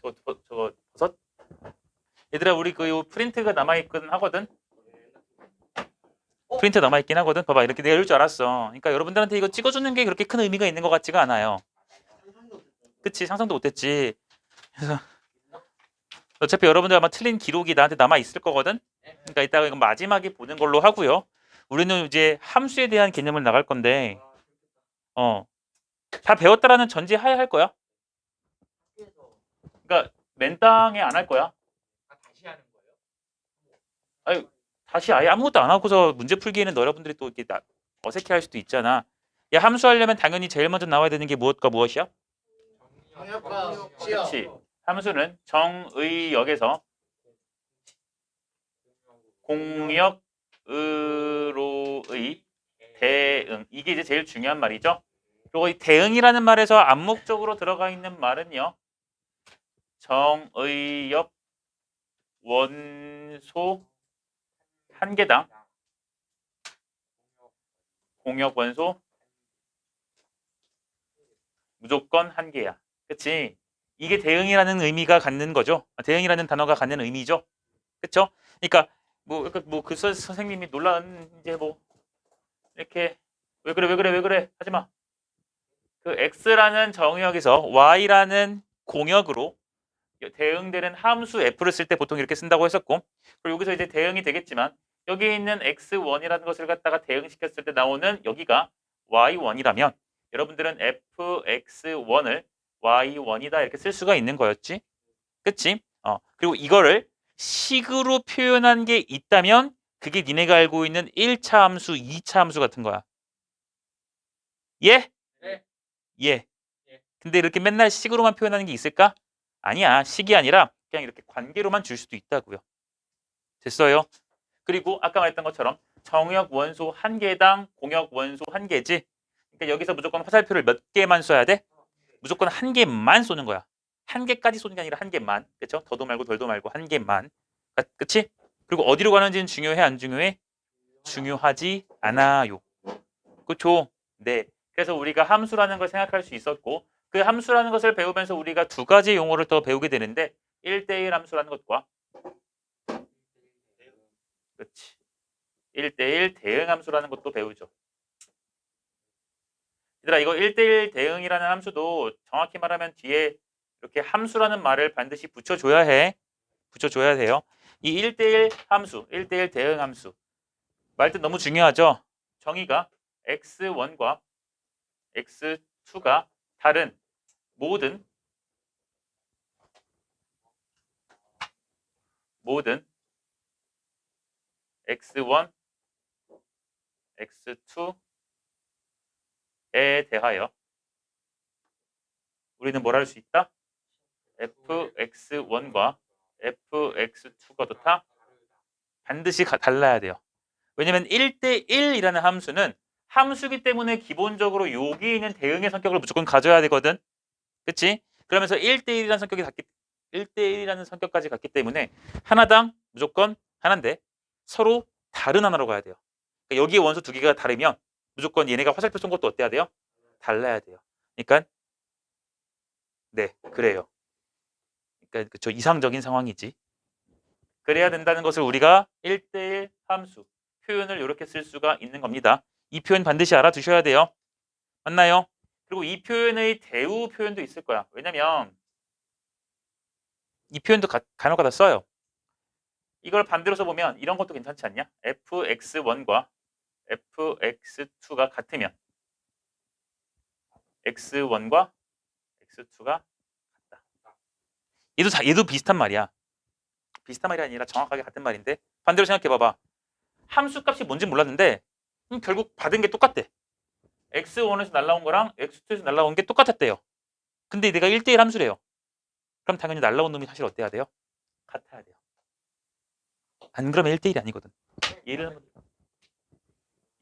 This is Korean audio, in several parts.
저거 버섯? 얘들아 우리 그 프린트가 남아있긴 하거든. 프린트 남아있긴 하거든. 봐봐 이렇게 내가 이럴 줄 알았어. 그러니까 여러분들한테 이거 찍어주는 게 그렇게 큰 의미가 있는 것 같지가 않아요. 그치? 상상도 못했지. 그래서 어차피 여러분들 아마 틀린 기록이 나한테 남아있을 거거든. 그러니까 이따가 이거 마지막에 보는 걸로 하고요. 우리는 이제 함수에 대한 개념을 나갈 건데 다 배웠다라는 전제하에 할 거야. 그러니까 맨땅에 안 할 거야. 아니, 다시 아예 아무것도 안 하고서 문제 풀기에는 여러분들이 또 이렇게 어색해할 수도 있잖아. 야 함수 하려면 당연히 제일 먼저 나와야 되는 게 무엇과 무엇이야? 그렇지. 함수는 정의역에서 공역으로의 대응 이게 이제 제일 중요한 말이죠. 그리고 이 대응이라는 말에서 암묵적으로 들어가 있는 말은요. 정의역 원소 한 개당 공역 원소 무조건 한 개야. 그치? 이게 대응이라는 의미가 갖는 거죠. 대응이라는 단어가 갖는 의미죠. 그쵸? 그러니까 그 선생님이 놀란 이제 뭐 이렇게 왜 그래 하지 마. 그 x라는 정의역에서 y라는 공역으로 대응되는 함수 f를 쓸 때 보통 이렇게 쓴다고 했었고 그리고 여기서 이제 대응이 되겠지만 여기 있는 x1이라는 것을 갖다가 대응시켰을 때 나오는 여기가 y1이라면 여러분들은 fx1을 y1이다 이렇게 쓸 수가 있는 거였지. 그치? 그리고 이거를 식으로 표현한 게 있다면 그게 니네가 알고 있는 1차 함수, 2차 함수 같은 거야. 예? 네. 예. 근데 이렇게 맨날 식으로만 표현하는 게 있을까? 아니야. 식이 아니라 그냥 이렇게 관계로만 줄 수도 있다고요. 됐어요? 그리고 아까 말했던 것처럼 정역 원소 한 개당 공역 원소 한 개지. 그러니까 여기서 무조건 화살표를 몇 개만 쏴야 돼? 무조건 한 개만 쏘는 거야. 한 개까지 쏘는 게 아니라 한 개만. 그렇죠? 더도 말고 덜도 말고 한 개만. 그치? 그리고 어디로 가는지는 중요해 안 중요해? 중요하지 않아요. 그렇죠? 네. 그래서 우리가 함수라는 걸 생각할 수 있었고 그 함수라는 것을 배우면서 우리가 두 가지 용어를 더 배우게 되는데 1대1 함수라는 것과 그렇지. 1대1 대응 함수라는 것도 배우죠. 얘들아 이거 1대1 대응이라는 함수도 정확히 말하면 뒤에 이렇게 함수라는 말을 반드시 붙여줘야 해. 붙여줘야 돼요. 이 1대1 함수, 1대1 대응 함수 말뜻 너무 중요하죠. 정의가 x1과 x2가 다른 모든 x1, x2에 대하여 우리는 뭘 할 수 있다? fx1과 fx2가 다 반드시 달라야 돼요. 왜냐면 1대1이라는 함수는 함수기 때문에 기본적으로 여기 있는 대응의 성격을 무조건 가져야 되거든. 그치? 그러면서 1대1이라는 성격까지 갖기 때문에 하나당 무조건 하나인데 서로 다른 하나로 가야 돼요. 그러니까 여기에 원소 두 개가 다르면 무조건 얘네가 화살표 쏜 것도 어때야 돼요? 달라야 돼요. 그러니까 네, 그래요. 그러니까 저 이상적인 상황이지. 그래야 된다는 것을 우리가 1대1 함수 표현을 이렇게 쓸 수가 있는 겁니다. 이 표현 반드시 알아두셔야 돼요. 맞나요? 그리고 이 표현의 대우 표현도 있을 거야. 왜냐면 이 표현도 간혹가다 써요. 이걸 반대로 써보면 이런 것도 괜찮지 않냐? fx1과 fx2가 같으면 x1과 x2가 같다. 얘도 비슷한 말이야. 비슷한 말이 아니라 정확하게 같은 말인데 반대로 생각해봐봐. 함수 값이 뭔지 몰랐는데 결국 받은 게 똑같대. x1에서 날라온 거랑 x2에서 날라온 게 똑같았대요. 근데 내가 1대1 함수래요. 그럼 당연히 날라온 놈이 사실 어때야 돼요? 같아야 돼요. 안 그러면 1대1이 아니거든.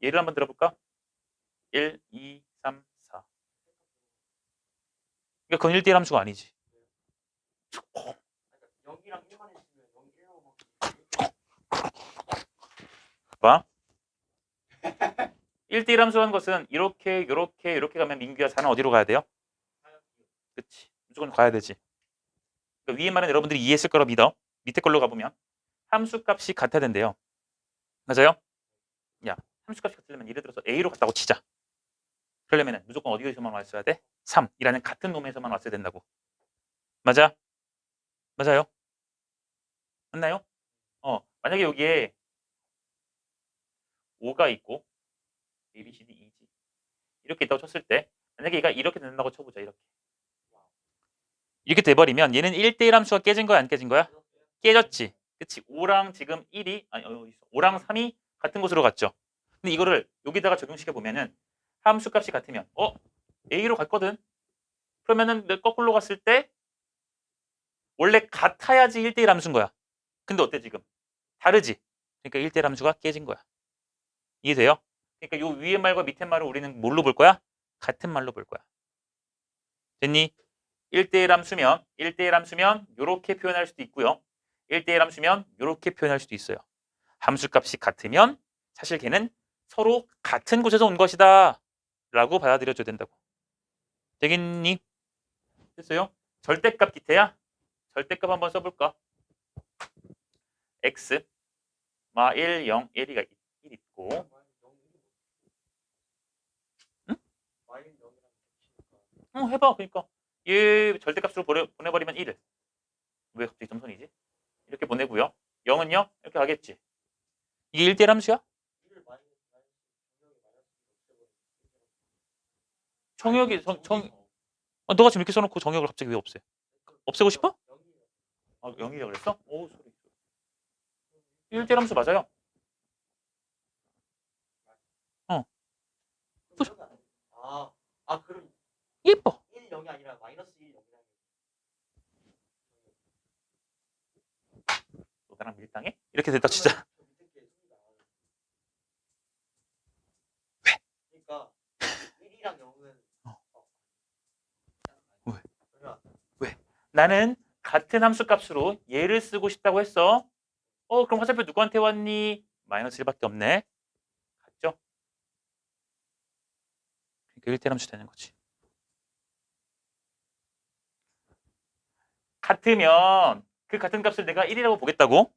예를 한번 들어볼까? 1, 2, 3, 4. 그러니까 그건 1대1 함수가 아니지. 봐. 1대1 함수라는 것은 이렇게 가면 민규야 4는 어디로 가야 돼요? 그치. 무조건 가야 되지. 그러니까 위의 말은 여러분들이 이해했을 거라 믿어. 밑에 걸로 가보면 함수 값이 같아야 된대요. 맞아요? 야, 함수 값이 같으려면 예를 들어서 A로 갔다고 치자. 그러려면 무조건 어디에서만 왔어야 돼? 3이라는 같은 놈에서만 왔어야 된다고. 맞아? 맞아요? 맞나요? 만약에 여기에 5가 있고 A, B, C, D, E, G 이렇게 있다고 쳤을 때 만약에 얘가 이렇게 된다고 쳐보자. 이렇게 돼버리면 얘는 1대1 함수가 깨진 거야 안 깨진 거야? 깨졌지. 그치? 5랑 지금 1이 아니 5랑 3이 같은 곳으로 갔죠. 근데 이거를 여기다가 적용시켜 보면은 함수 값이 같으면 A로 갔거든. 그러면은 거꾸로 갔을 때 원래 같아야지 1대1 함수인 거야. 근데 어때 지금? 다르지? 그러니까 1대1 함수가 깨진 거야. 이해돼요? 그러니까 요 위에 말과 밑에 말을 우리는 뭘로 볼 거야? 같은 말로 볼 거야. 됐니? 1대1 함수면 이렇게 표현할 수도 있고요. 1대1 함수면 이렇게 표현할 수도 있어요. 함수값이 같으면 사실 걔는 서로 같은 곳에서 온 것이다 라고 받아들여줘야 된다고. 되겠니? 됐어요? 절대값 기태야? 절대값 한번 써볼까? x 마 1, 0, 1이가 1 있고 응? 해봐. 그러니까 얘 절대값으로 보내버리면 1을 왜 갑자기 점선이지? 이렇게 보내고요. 0은요? 이렇게 가겠지. 이게 1대1 함수야? 정혁이 너가 지금 이렇게 써놓고 정혁을 갑자기 왜 없애? 없애고 싶어? 0이라고 그랬어? 오 소리. 1대1 함수 맞아요. 그럼 예뻐. 1, 0이 아니라 마이너스 1, 0이라는 너 나랑 밀당해? 이렇게 됐다 진짜. 왜? 그러니까 1이랑 0은 왜? 나는 같은 함수 값으로 얘를 쓰고 싶다고 했어. 그럼 화살표 누구한테 왔니? 마이너스 1밖에 없네. 같죠? 그러니까 1대1 함수 되는 거지. 같으면 그 같은 값을 내가 1이라고 보겠다고?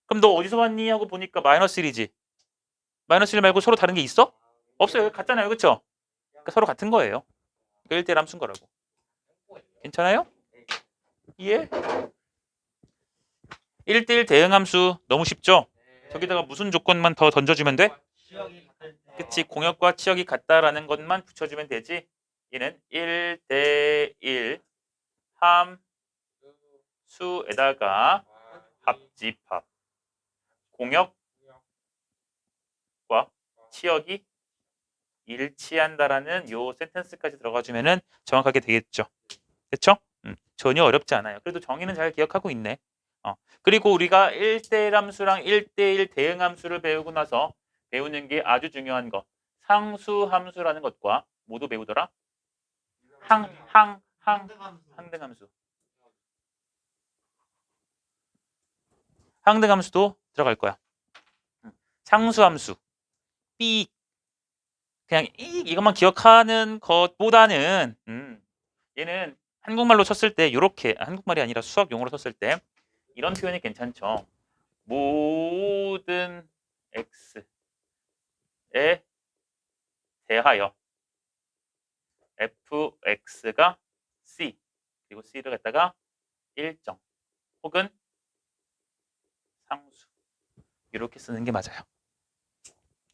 그럼 너 어디서 왔니? 하고 보니까 마이너스 1이지. 마이너스 1 말고 서로 다른 게 있어? 없어요. 같잖아요. 그쵸? 그러니까 서로 같은 거예요. 그러니까 1대1 함수인 거라고. 괜찮아요? 이해? 1대1 대응 함수 너무 쉽죠? 저기다가 무슨 조건만 더 던져주면 돼? 그치, 공역과 치역이 같다라는 것만 붙여주면 되지. 얘는 1대1 함수에다가 합집합 공역과 치역이 일치한다라는 요 센텐스까지 들어가주면은 정확하게 되겠죠. 그쵸? 전혀 어렵지 않아요. 그래도 정의는 잘 기억하고 있네. 그리고 우리가 1대1 함수랑 1대1 대응 함수를 배우고 나서 배우는 게 아주 중요한 거. 상수 함수라는 것과 모두 배우더라. 항등 함수. 항등 함수도 들어갈 거야. 상수 함수. 삐 그냥 이것만 기억하는 것보다는 얘는 한국말로 쳤을 때 이렇게 한국말이 아니라 수학 용어로 쳤을 때 이런 표현이 괜찮죠. 모든 x에 대하여 fx가 c 그리고 c를 갖다가 일정 혹은 상수 이렇게 쓰는 게 맞아요.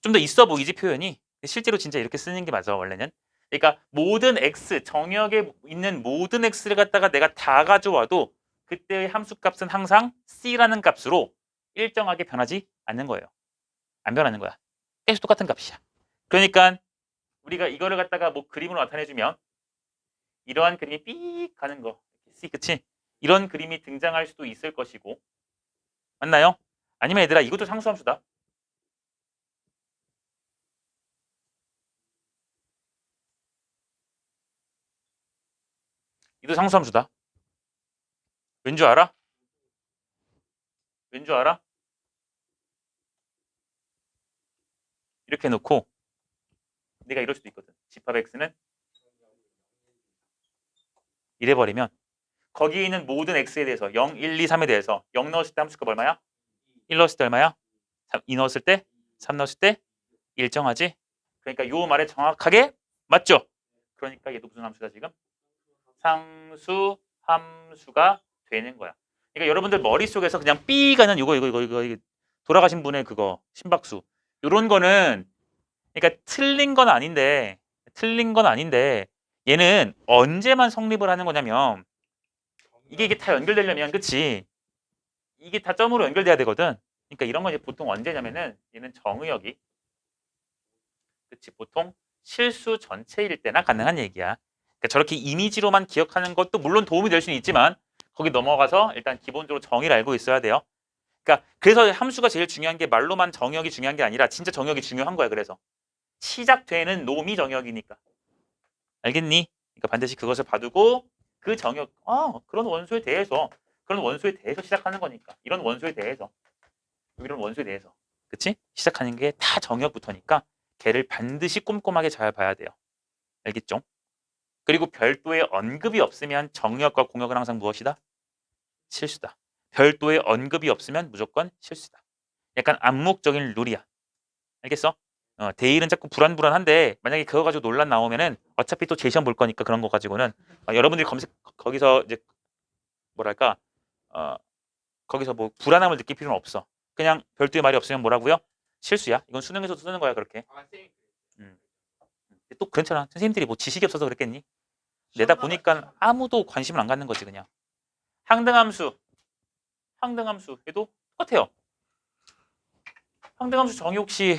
좀 더 있어 보이지 표현이. 실제로 진짜 이렇게 쓰는 게 맞아 원래는. 그러니까 모든 x 정역에 있는 모든 x를 갖다가 내가 다 가져와도 그때의 함수값은 항상 c라는 값으로 일정하게 변하지 않는 거예요. 안 변하는 거야. 계속 똑같은 값이야. 그러니까 우리가 이거를 갖다가 뭐 그림으로 나타내주면 이러한 그림이 삐 가는 거 C 그치? 이런 그림이 등장할 수도 있을 것이고 맞나요? 아니면 얘들아 이것도 상수함수다. 이것도 상수함수다. 왠 줄 알아? 왠 줄 알아? 이렇게 해놓고 내가 이럴 수도 있거든. 집합 x는 이래버리면 거기에 있는 모든 x에 대해서 0, 1, 2, 3에 대해서 0 넣었을 때 함수가 얼마야? 1 넣었을 때 얼마야? 2 넣었을 때? 3 넣었을 때? 일정하지? 그러니까 요 말에 정확하게 맞죠? 그러니까 얘도 무슨 함수다 지금? 상수 함수가 되는 거야. 그러니까 여러분들 머릿속에서 그냥 B가는 이거 돌아가신 분의 그거 심박수 요런 거는 그러니까 틀린 건 아닌데 얘는 언제만 성립을 하는 거냐면 이게 다 연결되려면 그치? 이게 다 점으로 연결돼야 되거든. 그러니까 이런 건 이제 보통 언제냐면은 얘는 정의역이 그치 보통 실수 전체일 때나 가능한 얘기야. 그러니까 저렇게 이미지로만 기억하는 것도 물론 도움이 될 수는 있지만 거기 넘어가서 일단 기본적으로 정의를 알고 있어야 돼요. 그러니까 그래서 함수가 제일 중요한 게 말로만 정의역이 중요한 게 아니라 진짜 정의역이 중요한 거야. 그래서 시작되는 놈이 정의역이니까. 알겠니? 그러니까 반드시 그것을 봐두고 그 정의역 그런 원소에 대해서 시작하는 거니까 이런 원소에 대해서 이런 원소에 대해서 그치? 시작하는 게 다 정의역부터니까 걔를 반드시 꼼꼼하게 잘 봐야 돼요. 알겠죠? 그리고 별도의 언급이 없으면 정의역과 공역은 항상 무엇이다? 실수다. 별도의 언급이 없으면 무조건 실수다. 약간 암묵적인 룰이야. 알겠어? 대일은 자꾸 불안불안한데 만약에 그거 가지고 논란 나오면은 어차피 또 재시험 볼 거니까 그런 거 가지고는 여러분들이 거기서 이제 뭐랄까 거기서 뭐 불안함을 느낄 필요는 없어. 그냥 별도의 말이 없으면 뭐라고요? 실수야. 이건 수능에서도 쓰는 거야 그렇게. 음. 또 그렇잖아. 선생님들이 뭐 지식이 없어서 그랬겠니? 내다 보니까 아무도 관심을 안 갖는 거지 그냥. 항등함수 얘도 똑같아요. 항등함수 정의 혹시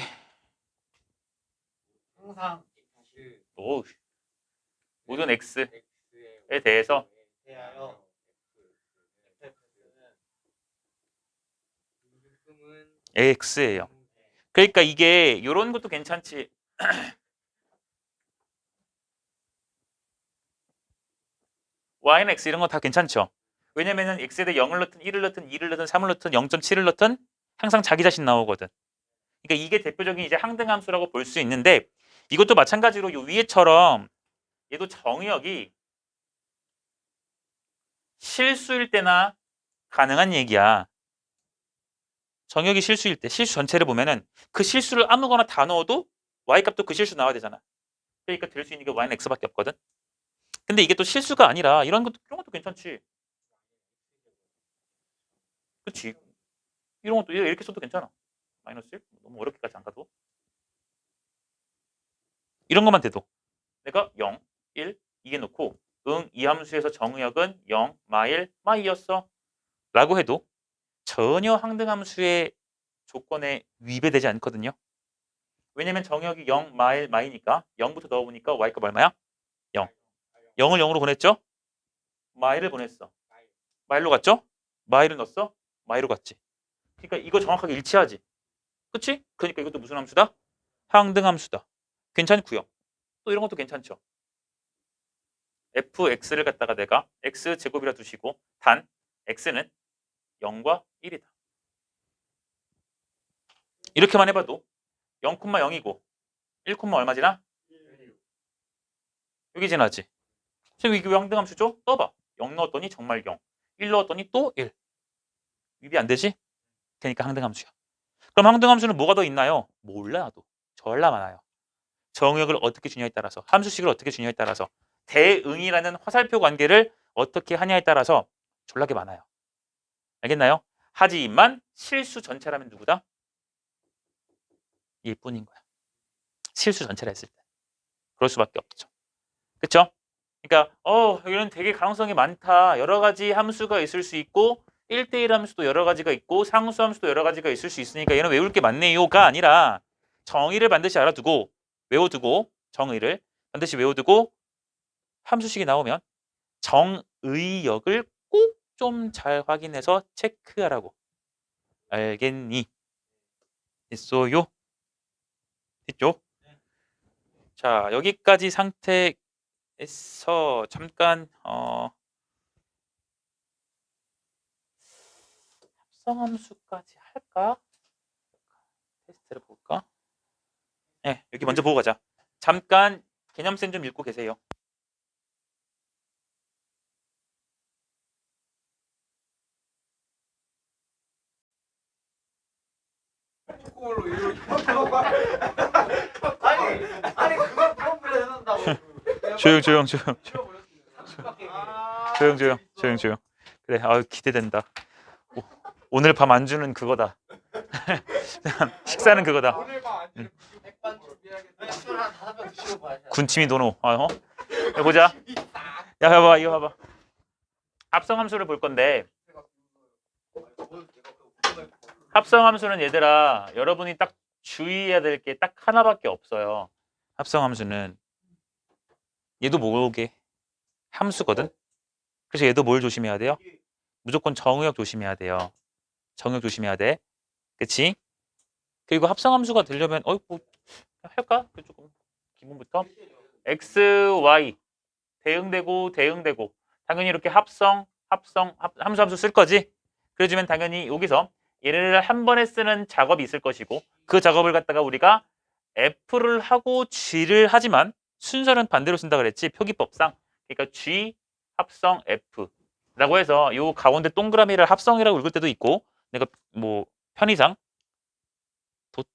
항상 사실 오, 모든 x에 대해서 대하여 F는 x예요. 그러니까 이게 이런 것도 괜찮지. y는 x 이런 거 다 괜찮죠. 왜냐면은 x에 대해 0을 넣든 1을 넣든 2를 넣든 3을 넣든 0.7을 넣든 항상 자기 자신 나오거든. 그러니까 이게 대표적인 이제 항등함수라고 볼 수 있는데 이것도 마찬가지로 요 위에처럼 얘도 정의역이 실수일 때나 가능한 얘기야. 정의역이 실수일 때 실수 전체를 보면은 그 실수를 아무거나 다 넣어도 y값도 그 실수 나와야 되잖아. 그러니까 될 수 있는 게 y는 x밖에 없거든. 근데 이게 또 실수가 아니라 이런 것도 괜찮지. 그렇지. 이런 것도 이렇게 써도 괜찮아. 마이너스 1? 너무 어렵게까지 안 가도. 이런 것만 돼도 내가 0, 1 이게 놓고 이 함수에서 정의역은 0, 마일, 마이였어 라고 해도 전혀 항등함수의 조건에 위배되지 않거든요. 왜냐면 정의역이 0, 마일, 마이니까 0부터 넣어보니까 y값 얼마야? 0. 0을 0으로 보냈죠? 마일을 보냈어. 마일로 갔죠? 마일을 넣었어? 마일로 갔지. 그러니까 이거 정확하게 일치하지. 그치? 그러니까 이것도 무슨 함수다? 항등함수다. 괜찮고요. 또 이런 것도 괜찮죠. fx를 갖다가 내가 x제곱이라 두시고 단 x는 0과 1이다. 이렇게만 해봐도 0,0이고 1, 얼마지나? 여기 지나지. 지금 이게 왜 항등함수죠? 떠봐. 0 넣었더니 정말 0. 1 넣었더니 또 1. 위비 안 되지? 그러니까 항등함수야. 그럼 항등함수는 뭐가 더 있나요? 몰라 나도. 졸라 많아요. 정의역을 어떻게 주냐에 따라서 함수식을 어떻게 주냐에 따라서 대응이라는 화살표 관계를 어떻게 하냐에 따라서 졸라게 많아요. 알겠나요? 하지만 실수 전체라면 누구다? 얘뿐인 거야. 실수 전체라 했을 때. 그럴 수밖에 없죠. 그쵸? 그러니까 이런 되게 가능성이 많다. 여러 가지 함수가 있을 수 있고 1대1 함수도 여러 가지가 있고 상수 함수도 여러 가지가 있을 수 있으니까 얘는 외울 게 많네요가 아니라 정의를 반드시 알아두고 외워두고 정의를 반드시 외워두고 함수식이 나오면 정의역을 꼭 좀 잘 확인해서 체크하라고. 알겠니? 됐어요? 됐죠? 자, 여기까지 상태에서 잠깐 합성함수까지 할까? 테스트를 볼까? 네, 여기 먼저 보고 가자. 잠깐 개념센 좀 읽고 계세요. 거꾸로 이렇게 아니 그걸 펌프를 해놓는다고 조용. 아, 조용. 그래, 기대된다. 오늘 밤 안주는 그거다. 식사는 그거다. 오늘 밤 안주는 백반 준비하겠다. 술을 한 5병 드시고 봐야죠. 군침이 도노. 야, 보자. 야, 봐봐, 이거 봐봐. 합성함수를 볼 건데 합성함수는 얘들아 여러분이 딱 주의해야 될 게 딱 하나밖에 없어요. 합성함수는 얘도 뭐게 함수거든. 그래서 얘도 뭘 조심해야 돼요? 무조건 정의역 조심해야 돼요. 정의역 조심해야 돼. 그치? 그리고 합성함수가 되려면 뭐 할까? 조금 기본부터 x, y 대응되고 당연히 이렇게 함수 쓸 거지. 그래주면 당연히 여기서 얘를 한 번에 쓰는 작업이 있을 것이고 그 작업을 갖다가 우리가 F를 하고 G를 하지만 순서는 반대로 쓴다 그랬지 표기법상. 그러니까 G 합성 F라고 해서 요 가운데 동그라미를 합성이라고 읽을 때도 있고 내가 뭐 편의상 도트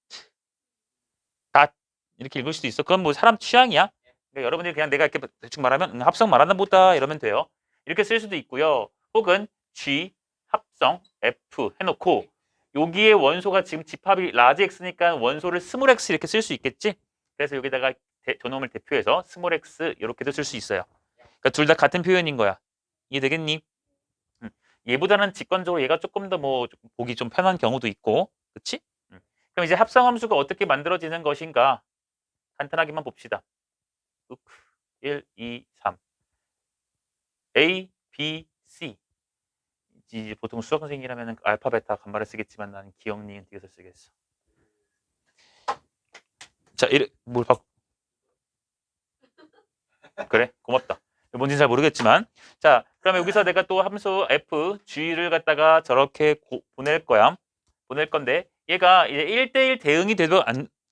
닷 이렇게 읽을 수도 있어. 그건 뭐 사람 취향이야. 그러니까 여러분들이 그냥 내가 이렇게 대충 말하면 합성 말하나 보다 이러면 돼요. 이렇게 쓸 수도 있고요. 혹은 G 합성 F 해놓고 여기에 원소가 지금 집합이 라지 X니까 원소를 스몰 X 이렇게 쓸 수 있겠지? 그래서 여기다가 저놈을 대표해서 스몰 X 이렇게도 쓸 수 있어요. 그러니까 둘 다 같은 표현인 거야. 이해되겠니? 얘보다는 직관적으로 얘가 조금 더 뭐 보기 좀 편한 경우도 있고 그치? 그럼 이제 합성함수가 어떻게 만들어지는 것인가? 간단하게만 봅시다. 1, 2, 3 A, B, C 이제 보통 수학 선생님이라면 알파, 베타, 감마를 쓰겠지만 나는 기억, 니은, 디귿을 쓰겠어. 자, 뭘 바꿔? 그래, 고맙다. 뭔지는 잘 모르겠지만 자, 그러면 여기서 내가 또 함수 f, g를 갖다가 저렇게 보낼 거야. 보낼 건데 얘가 이제 1대1 대응이 돼도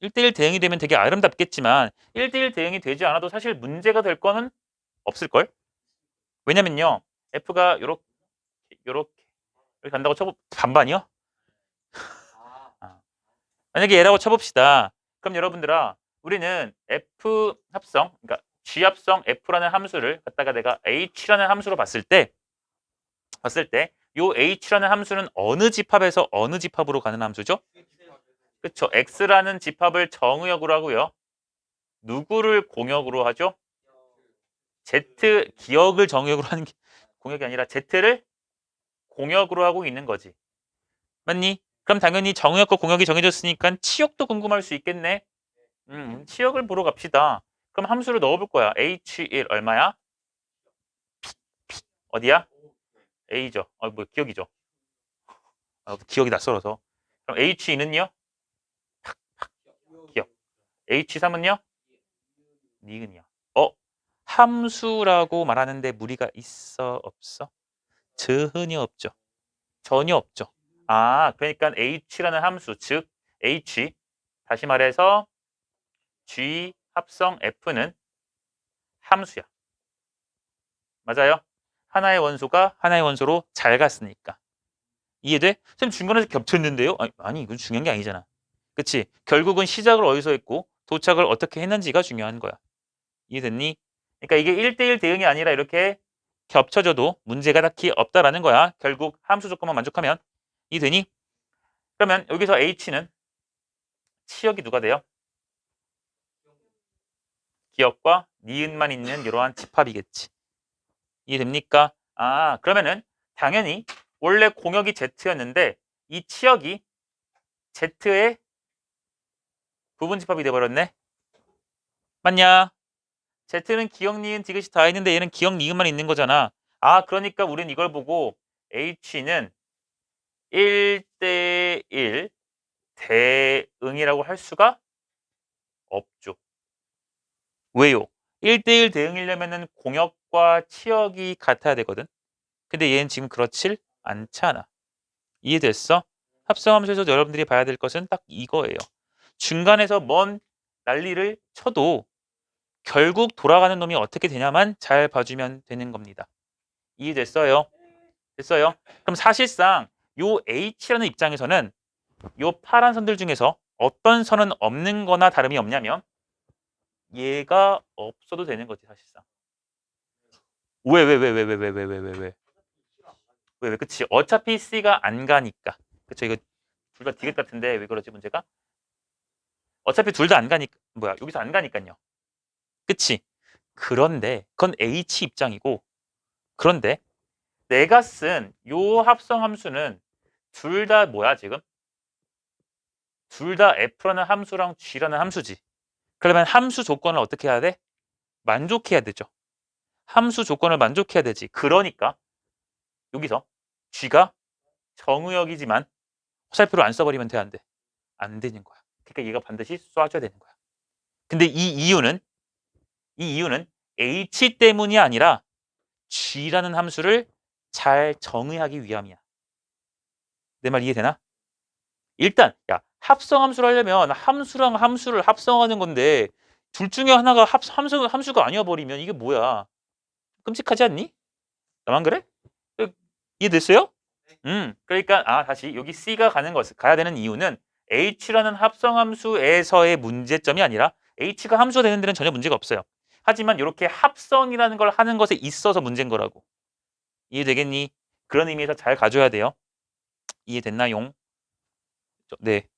1대1 대응이 되면 되게 아름답겠지만 1대1 대응이 되지 않아도 사실 문제가 될 거는 없을걸? 왜냐면요. f가 요렇게 이렇게 간다고 반반이요? 만약에 얘라고 쳐봅시다. 그럼 여러분들아 우리는 f 합성 그러니까 g 합성 f라는 함수를 갖다가 내가 h라는 함수로 봤을 때 요 h라는 함수는 어느 집합에서 어느 집합으로 가는 함수죠? 그렇죠. x라는 집합을 정의역으로 하고요. 누구를 공역으로 하죠? z 기역을 정의역으로 하는 게 공역이 아니라 z를 공역으로 하고 있는 거지. 맞니? 그럼 당연히 정의역과 공역이 정해졌으니까 치역도 궁금할 수 있겠네. 치역을 보러 갑시다. 그럼 함수를 넣어볼 거야. h1 얼마야? 어디야? a죠. 뭐 기억이죠. 기억이 낯설어서. 그럼 h2는요? 기억. h3은요? 니은이요. 함수라고 말하는데 무리가 있어 없어? 전혀 없죠. 전혀 없죠. 그러니까 h라는 함수, 즉 h 다시 말해서 g 합성 f는 함수야. 맞아요? 하나의 원소가 하나의 원소로 잘 갔으니까. 이해돼? 선생님 중간에서 겹쳤는데요? 아니 이건 중요한 게 아니잖아. 그치? 결국은 시작을 어디서 했고 도착을 어떻게 했는지가 중요한 거야. 이해됐니? 그러니까 이게 1대1 대응이 아니라 이렇게 겹쳐져도 문제가 딱히 없다라는 거야. 결국 함수 조건만 만족하면. 이해되니? 그러면 여기서 h는 치역이 누가 돼요? 기역과 니은만 있는 이러한 집합이겠지. 이해됩니까? 그러면은 당연히 원래 공역이 z였는데 이 치역이 z의 부분 집합이 돼버렸네. 맞냐? z는 기역, 니은, 디귿이 다 있는데 얘는 기역, 니은만 있는 거잖아. 그러니까 우린 이걸 보고 h는 1대1 대응이라고 할 수가 없죠. 왜요? 1대1 대응이려면은 공역과 치역이 같아야 되거든. 근데 얘는 지금 그렇질 않잖아. 이해됐어? 합성함수에서 여러분들이 봐야 될 것은 딱 이거예요. 중간에서 뭔 난리를 쳐도 결국 돌아가는 놈이 어떻게 되냐만 잘 봐주면 되는 겁니다. 이해됐어요? 됐어요? 그럼 사실상 요 H라는 입장에서는 요 파란 선들 중에서 어떤 선은 없는 거나 다름이 없냐면 얘가 없어도 되는 거지 사실상. 왜? 그치? 어차피 C가 안 가니까. 그쵸? 이거 둘 다 디귿 같은데 왜 그러지 문제가? 어차피 둘 다 안 가니까 뭐야 여기서 안 가니까요. 그치? 그런데 그건 H 입장이고 그런데 내가 쓴 요 합성 함수는 둘 다 뭐야 지금? 둘 다 F라는 함수랑 G라는 함수지. 그러면 함수 조건을 어떻게 해야 돼? 만족해야 되죠. 함수 조건을 만족해야 되지. 그러니까 여기서 G가 정의역이지만 화살표를 안 써버리면 돼, 안 돼? 안 되는 거야. 그러니까 얘가 반드시 쏴줘야 되는 거야. 근데 이 이유는 H 때문이 아니라 G라는 함수를 잘 정의하기 위함이야. 내 말 이해되나? 일단 야 합성함수를 하려면 함수랑 함수를 합성하는 건데 둘 중에 하나가 함수가 아니어 버리면 이게 뭐야? 끔찍하지 않니? 나만 그래? 이해됐어요? 그러니까 다시 여기 C가 가야 되는 이유는 H라는 합성함수에서의 문제점이 아니라 H가 함수가 되는 데는 전혀 문제가 없어요. 하지만 이렇게 합성이라는 걸 하는 것에 있어서 문제인 거라고. 이해되겠니? 그런 의미에서 잘 가져야 돼요. 이해됐나용? 네.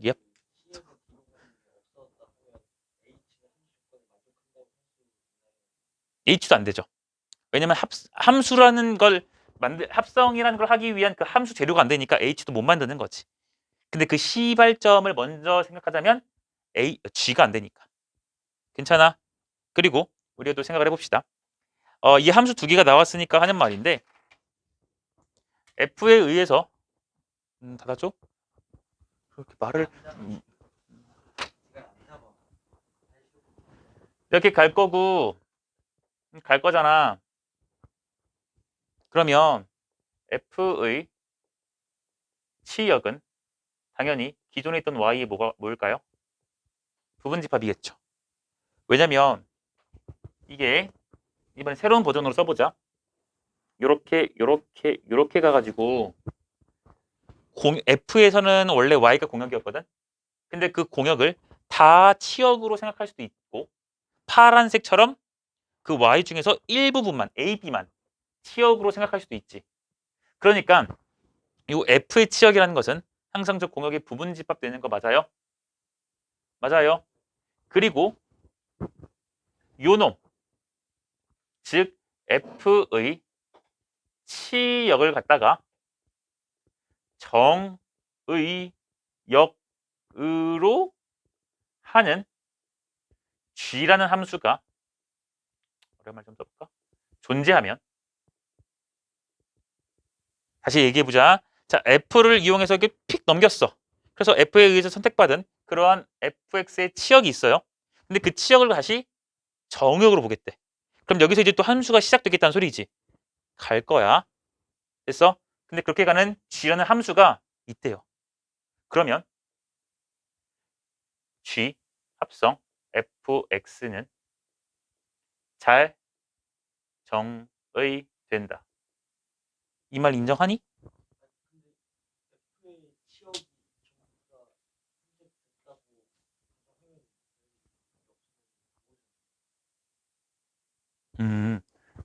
예. H도 안 되죠. 왜냐면 함수라는 걸 합성이라는 걸 하기 위한 그 함수 재료가 안 되니까 H도 못 만드는 거지. 근데 그 시발점을 먼저 생각하자면 G가 안 되니까. 괜찮아? 그리고 우리가 또 생각을 해봅시다. 이 함수 두 개가 나왔으니까 하는 말인데 F에 의해서 닫아줘? 그렇게 말을 이렇게 갈 거잖아. 그러면 F의 치역은 당연히 기존에 있던 Y의 뭘까요? 부분집합이겠죠. 왜냐면 이게 이번에 새로운 버전으로 써보자. 요렇게 가가지고 F에서는 원래 Y가 공역이었거든. 근데 그 공역을 다 치역으로 생각할 수도 있고 파란색처럼 그 Y 중에서 일부분만 AB만 치역으로 생각할 수도 있지. 그러니까 이 F의 치역이라는 것은 항상 저 공역의 부분 집합되는 거 맞아요? 맞아요. 그리고 요놈 즉 F의 치역을 갖다가 정의역으로 하는 G라는 함수가 오랜만에 좀 써볼까? 존재하면 다시 얘기해보자. 자, F를 이용해서 이렇게 픽 넘겼어. 그래서 F에 의해서 선택받은 그러한 fx의 치역이 있어요. 근데 그 치역을 다시 정역으로 보겠대. 그럼 여기서 이제 또 함수가 시작되겠다는 소리지. 갈 거야. 됐어? 근데 그렇게 가는 G라는 함수가 있대요. 그러면 G 합성 fx는 잘 정의된다. 이 말 인정하니?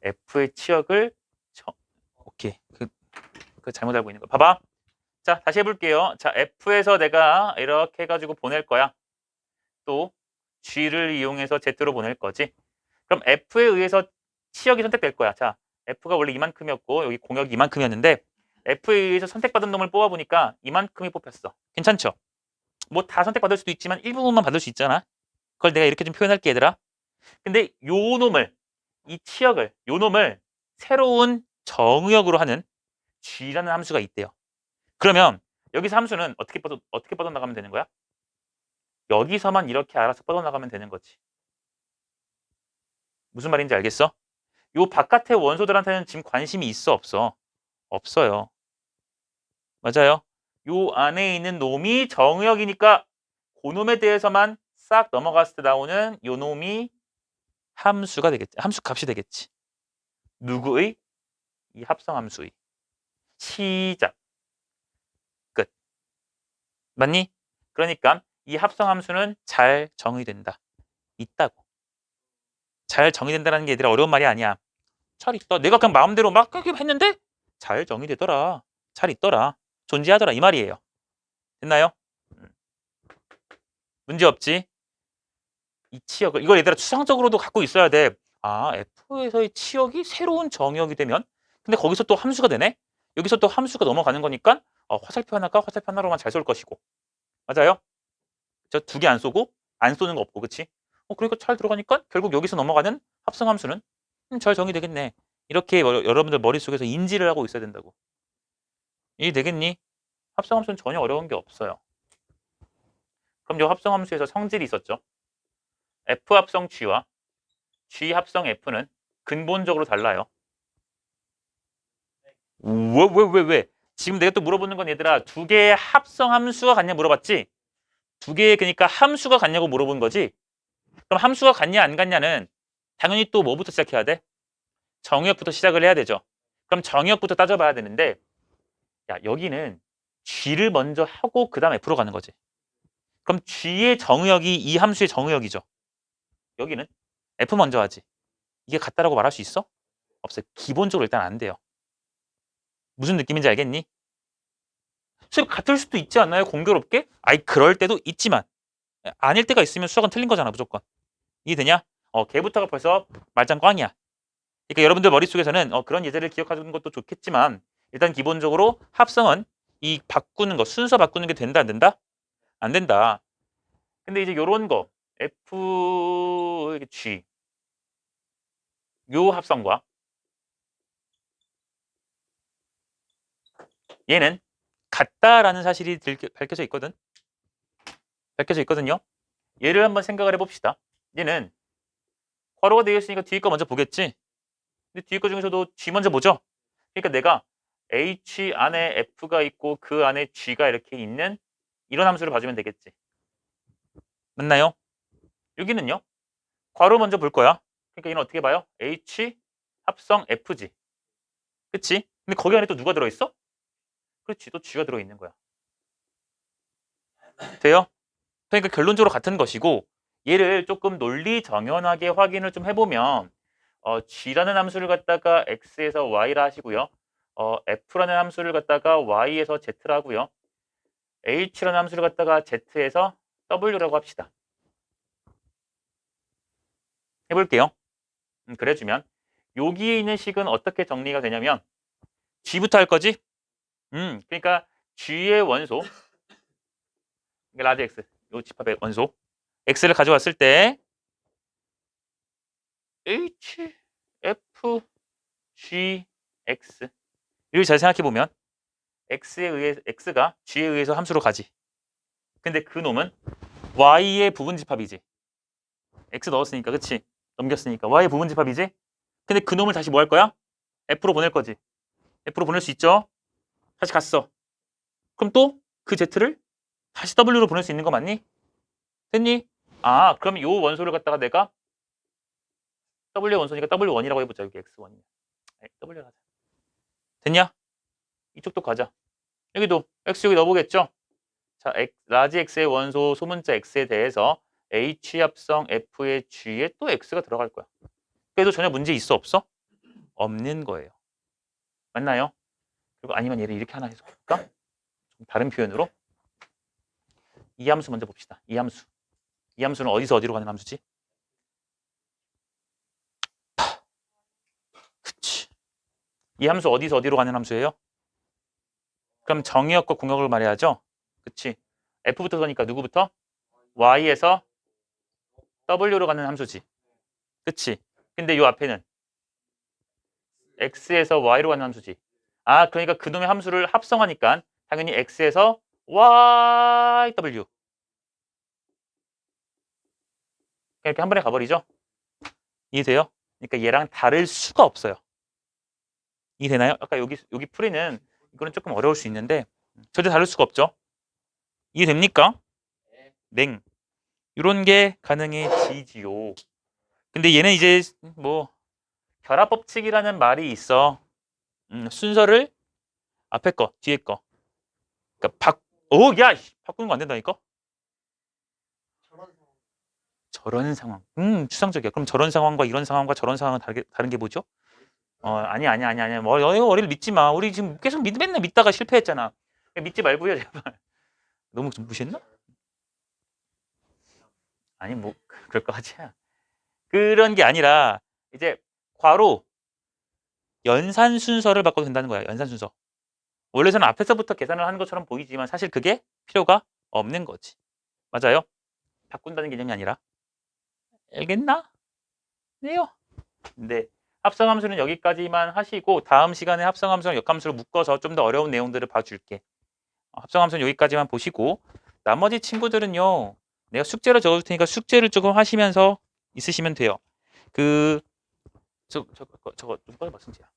F의 치역을 오케이. 그 잘못 알고 있는 거. 봐봐. 자, 다시 해볼게요. 자, F에서 내가 이렇게 해가지고 보낼 거야. 또 G를 이용해서 Z로 보낼 거지. 그럼 F에 의해서 치역이 선택될 거야. 자, F가 원래 이만큼이었고 여기 공역이 이만큼이었는데 F에 의해서 선택받은 놈을 뽑아보니까 이만큼이 뽑혔어. 괜찮죠? 뭐 다 선택받을 수도 있지만 일부분만 받을 수 있잖아. 그걸 내가 이렇게 좀 표현할게 얘들아. 근데 요 놈을 새로운 정의역으로 하는 G라는 함수가 있대요. 그러면 여기서 함수는 어떻게 뻗어나가면 되는 거야? 여기서만 이렇게 알아서 뻗어나가면 되는 거지. 무슨 말인지 알겠어? 요 바깥의 원소들한테는 지금 관심이 있어 없어? 없어요. 맞아요. 요 안에 있는 놈이 정의역이니까 그 놈에 대해서만 싹 넘어갔을 때 나오는 요 놈이 함수가 되겠지. 함수 값이 되겠지. 누구의? 이 합성함수의. 시작. 끝. 맞니? 그러니까 이 합성함수는 잘 정의된다. 있다고. 잘 정의된다는 게 얘들아 어려운 말이 아니야. 잘 있다. 내가 그냥 마음대로 막 했는데 잘 정의되더라. 잘 있더라. 존재하더라. 이 말이에요. 됐나요? 문제 없지? 이 치역을 이걸 얘들아 추상적으로도 갖고 있어야 돼. 아, F에서의 치역이 새로운 정역이 되면 근데 거기서 또 함수가 되네? 여기서 또 함수가 넘어가는 거니까 화살표 하나가 화살표 하나로만 잘 쏠 것이고. 맞아요? 저 두 개 안 쏘고 안 쏘는 거 없고 그치? 그러니까 잘 들어가니까 결국 여기서 넘어가는 합성함수는 잘 정의되겠네. 이렇게 여러분들 머릿속에서 인지를 하고 있어야 된다고. 이해되겠니? 합성함수는 전혀 어려운 게 없어요. 그럼 이 합성함수에서 성질이 있었죠. F 합성 G와 G 합성 F는 근본적으로 달라요. 왜? 지금 내가 또 물어보는 건 얘들아 두 개의 합성 함수가 같냐 물어봤지? 두 개의 그러니까 함수가 같냐고 물어본 거지? 그럼 함수가 같냐 안 같냐는 당연히 또 뭐부터 시작해야 돼? 정의역부터 시작을 해야 되죠. 그럼 정의역부터 따져봐야 되는데 야 여기는 G를 먼저 하고 그 다음 F로 가는 거지. 그럼 G의 정의역이 이 함수의 정의역이죠. 여기는 F 먼저 하지. 이게 같다라고 말할 수 있어? 없어요. 기본적으로 일단 안 돼요. 무슨 느낌인지 알겠니? 수학 같을 수도 있지 않나요? 공교롭게? 아이 그럴 때도 있지만 아닐 때가 있으면 수학은 틀린 거잖아 무조건. 이해되냐? 걔부터가 벌써 말짱 꽝이야. 그러니까 여러분들 머릿속에서는 그런 예제를 기억하는 것도 좋겠지만 일단 기본적으로 합성은 이 바꾸는 거 순서 바꾸는 게 된다 안 된다? 안 된다. 근데 이제 요런 거 F G 요 합성과 얘는 같다라는 사실이 밝혀져 있거든. 밝혀져 있거든요. 얘를 한번 생각을 해봅시다. 얘는 괄호가 되어 있으니까 뒤에 거 먼저 보겠지. 근데 뒤에 거 중에서도 G 먼저 보죠. 그러니까 내가 H 안에 F가 있고 그 안에 G가 이렇게 있는 이런 함수를 봐주면 되겠지. 맞나요? 여기는요. 괄호 먼저 볼 거야. 그러니까 얘는 어떻게 봐요? H 합성 FG. 그치? 근데 거기 안에 또 누가 들어있어? 그렇지. 또 G가 들어있는 거야. 돼요? 그러니까 결론적으로 같은 것이고 얘를 조금 논리 정연하게 확인을 좀 해보면 G라는 함수를 갖다가 X에서 Y라 하시고요. F라는 함수를 갖다가 Y에서 Z라 하고요. H라는 함수를 갖다가 Z에서 W라고 합시다. 해볼게요. 그래주면 여기에 있는 식은 어떻게 정리가 되냐면 G부터 할 거지? 그러니까 G의 원소 그러니까 라지 X 요 집합의 원소 X를 가져왔을 때 H, F, G, X 이걸 잘 생각해보면 X가 G에 의해서 함수로 가지. 근데 그 놈은 Y의 부분집합이지. X 넣었으니까 그치? 넘겼으니까 Y의 부분집합이지? 근데 그 놈을 다시 뭐 할 거야? F로 보낼 거지. F로 보낼 수 있죠? 다시 갔어. 그럼 또 그 Z를 다시 W로 보낼 수 있는 거 맞니? 됐니? 아, 그럼 요 원소를 갖다가 내가 W 원소니까 W1이라고 해보자. 여기 X1이야. W 가자. 됐냐? 이쪽도 가자. 여기도 X 여기 넣어보겠죠? 자, 라지 X의 원소 소문자 X에 대해서 H 합성 F의 G에 또 X가 들어갈 거야. 그래도 전혀 문제 있어 없어? 없는 거예요. 맞나요? 그리고 아니면 얘를 이렇게 하나 해볼까? 좀 다른 표현으로 이 함수 먼저 봅시다. 이 함수. 이 함수는 어디서 어디로 가는 함수지? 그치. 이 함수 어디서 어디로 가는 함수예요? 그럼 정의역과 공역을 말해야죠. 그치. F부터 서니까 누구부터? Y에서 W로 가는 함수지. 그치. 근데 요 앞에는 X에서 Y로 가는 함수지. 아, 그러니까 그놈의 함수를 합성하니까 당연히 X에서 YW. 이렇게 한 번에 가버리죠. 이해돼요? 그러니까 얘랑 다를 수가 없어요. 이해되나요? 아까 여기 풀이는 이거는 조금 어려울 수 있는데 절대 다를 수가 없죠. 이해됩니까? 냉. 이런 게 가능해지지요. 근데 얘는 이제 뭐 결합법칙이라는 말이 있어. 순서를 앞에 거, 뒤에 거. 그러니까 야, 바꾸는 거 안 된다니까? 저런 상황. 저런 상황. 추상적이야. 그럼 저런 상황과 이런 상황과 저런 상황은 다른 게 뭐죠? 아니야. 뭐, 어리를 믿지 마. 우리 지금 계속 맨날 믿다가 실패했잖아. 믿지 말고요, 제발. 너무 좀 무시했나? 아니, 뭐, 그럴 거 같지야. 그런 게 아니라, 이제, 괄호, 연산 순서를 바꿔도 된다는 거야, 연산 순서. 원래는 앞에서부터 계산을 하는 것처럼 보이지만, 사실 그게 필요가 없는 거지. 맞아요? 바꾼다는 개념이 아니라. 알겠나? 네요. 근데, 합성함수는 여기까지만 하시고, 다음 시간에 합성함수랑 역함수를 묶어서 좀 더 어려운 내용들을 봐줄게. 합성함수는 여기까지만 보시고, 나머지 친구들은요, 내가 숙제로 적어줄 테니까 숙제를 조금 하시면서 있으시면 돼요. 저거 누가 봐, 승재야.